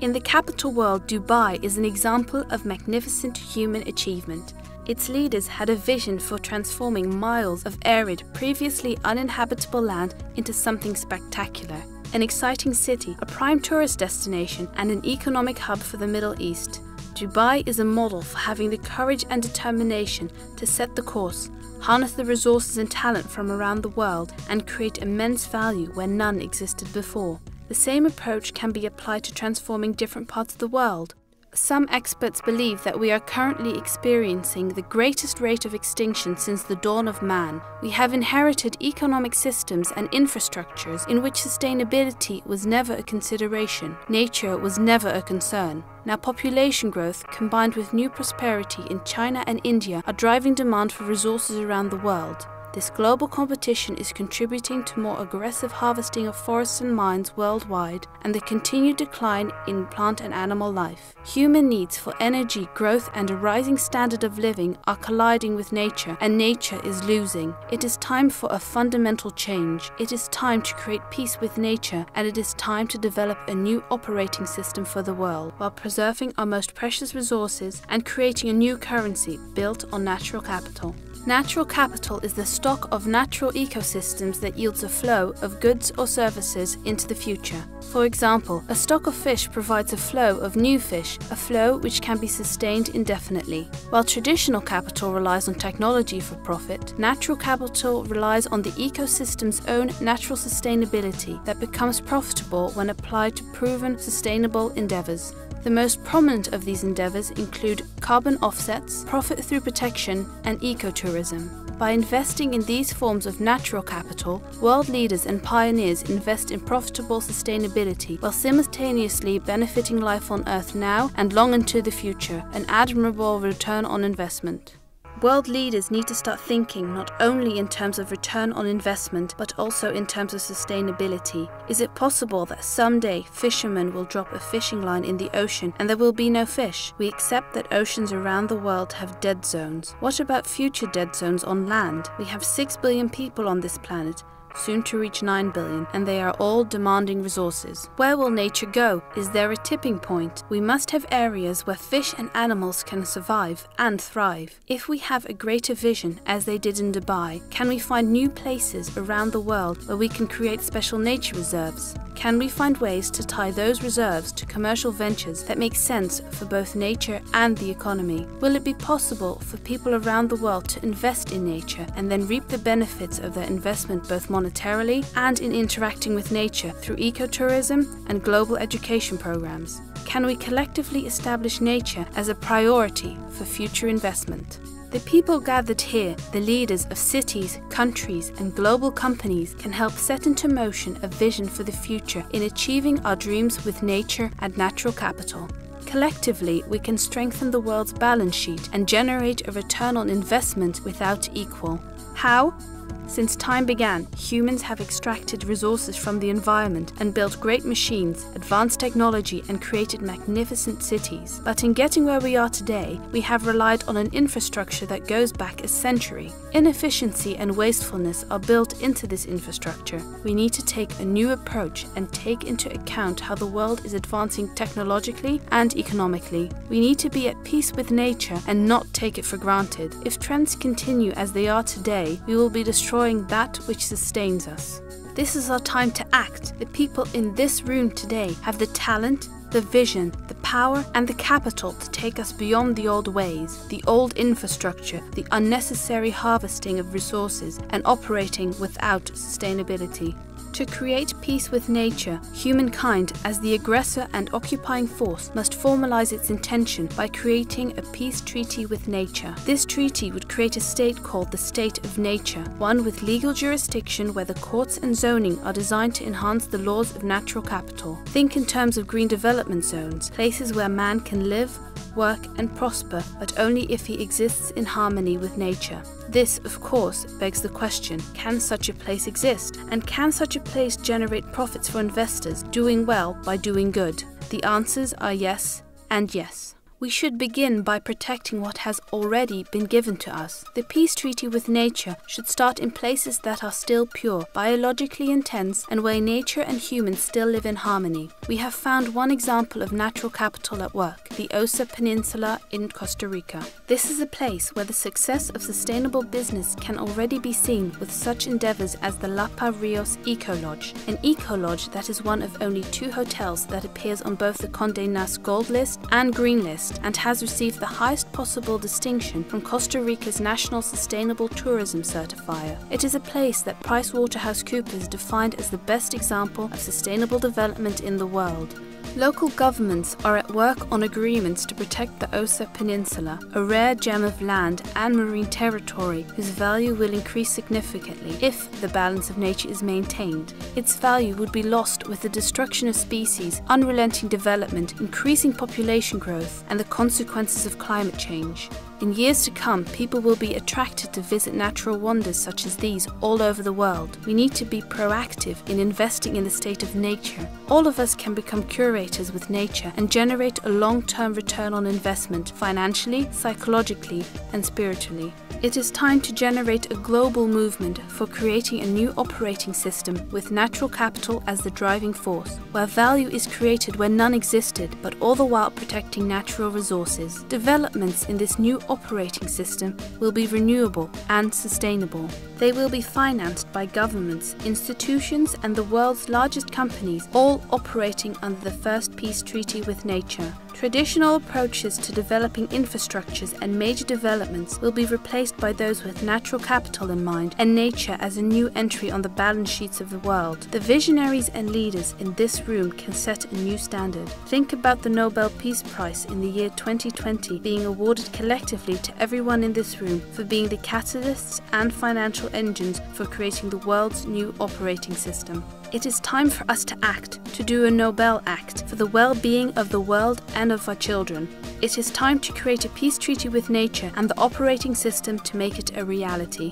In the capital world, Dubai is an example of magnificent human achievement. Its leaders had a vision for transforming miles of arid, previously uninhabitable land into something spectacular. An exciting city, a prime tourist destination, and an economic hub for the Middle East. Dubai is a model for having the courage and determination to set the course, harness the resources and talent from around the world, and create immense value where none existed before. The same approach can be applied to transforming different parts of the world. Some experts believe that we are currently experiencing the greatest rate of extinction since the dawn of man. We have inherited economic systems and infrastructures in which sustainability was never a consideration. Nature was never a concern. Now population growth combined with new prosperity in China and India are driving demand for resources around the world. This global competition is contributing to more aggressive harvesting of forests and mines worldwide and the continued decline in plant and animal life. Human needs for energy, growth and a rising standard of living are colliding with nature, and nature is losing. It is time for a fundamental change. It is time to create peace with nature, and it is time to develop a new operating system for the world while preserving our most precious resources and creating a new currency built on natural capital. Natural capital is the stock of natural ecosystems that yields a flow of goods or services into the future. For example, a stock of fish provides a flow of new fish, a flow which can be sustained indefinitely. While traditional capital relies on technology for profit, natural capital relies on the ecosystem's own natural sustainability that becomes profitable when applied to proven sustainable endeavors. The most prominent of these endeavors include carbon offsets, profit through protection, and ecotourism. By investing in these forms of natural capital, world leaders and pioneers invest in profitable sustainability while simultaneously benefiting life on Earth now and long into the future, an admirable return on investment. World leaders need to start thinking not only in terms of return on investment, but also in terms of sustainability. Is it possible that someday fishermen will drop a fishing line in the ocean and there will be no fish? We accept that oceans around the world have dead zones. What about future dead zones on land? We have 6 billion people on this planet, soon to reach 9 billion, and they are all demanding resources. Where will nature go? Is there a tipping point? We must have areas where fish and animals can survive and thrive. If we have a greater vision, as they did in Dubai, can we find new places around the world where we can create special nature reserves? Can we find ways to tie those reserves to commercial ventures that make sense for both nature and the economy? Will it be possible for people around the world to invest in nature and then reap the benefits of their investment both monetarily and in interacting with nature through ecotourism and global education programs? Can we collectively establish nature as a priority for future investment? The people gathered here, the leaders of cities, countries, and global companies, can help set into motion a vision for the future in achieving our dreams with nature and natural capital. Collectively, we can strengthen the world's balance sheet and generate a return on investment without equal. How? Since time began, humans have extracted resources from the environment and built great machines, advanced technology, and created magnificent cities. But in getting where we are today, we have relied on an infrastructure that goes back a century. Inefficiency and wastefulness are built into this infrastructure. We need to take a new approach and take into account how the world is advancing technologically and economically. We need to be at peace with nature and not take it for granted. If trends continue as they are today, we will be destroying that which sustains us. This is our time to act. The people in this room today have the talent, the vision, the power and the capital to take us beyond the old ways, the old infrastructure, the unnecessary harvesting of resources and operating without sustainability. To create peace with nature, humankind, as the aggressor and occupying force, must formalize its intention by creating a peace treaty with nature. This treaty would create a state called the State of Nature, one with legal jurisdiction where the courts and zoning are designed to enhance the laws of natural capital. Think in terms of green development zones, places where man can live, work and prosper, but only if he exists in harmony with nature. This, of course, begs the question, can such a place exist? And can such a place generate profits for investors doing well by doing good? The answers are yes and yes. We should begin by protecting what has already been given to us. The peace treaty with nature should start in places that are still pure, biologically intense, and where nature and humans still live in harmony. We have found one example of natural capital at work, the Osa Peninsula in Costa Rica. This is a place where the success of sustainable business can already be seen with such endeavors as the Lapa Rios Eco Lodge, an eco lodge that is one of only 2 hotels that appears on both the Condé Nast Gold List and Green List, and has received the highest possible distinction from Costa Rica's National Sustainable Tourism Certifier. It is a place that PricewaterhouseCoopers defined as the best example of sustainable development in the world. Local governments are at work on agreements to protect the Osa Peninsula, a rare gem of land and marine territory whose value will increase significantly if the balance of nature is maintained. Its value would be lost with the destruction of species, unrelenting development, increasing population growth, and the consequences of climate change. In years to come, people will be attracted to visit natural wonders such as these all over the world. We need to be proactive in investing in the state of nature. All of us can become curators with nature and generate a long-term return on investment, financially, psychologically, and spiritually. It is time to generate a global movement for creating a new operating system with natural capital as the driving force, where value is created where none existed, but all the while protecting natural resources. Developments in this new operating system will be renewable and sustainable. They will be financed by governments, institutions, and the world's largest companies, all operating under the first peace treaty with nature. Traditional approaches to developing infrastructures and major developments will be replaced by those with natural capital in mind and nature as a new entry on the balance sheets of the world. The visionaries and leaders in this room can set a new standard. Think about the Nobel Peace Prize in the year 2020 being awarded collectively to everyone in this room for being the catalysts and financial engines for creating the world's new operating system. It is time for us to act, to do a Nobel Act for the well-being of the world and of our children. It is time to create a peace treaty with nature and the operating system to make it a reality.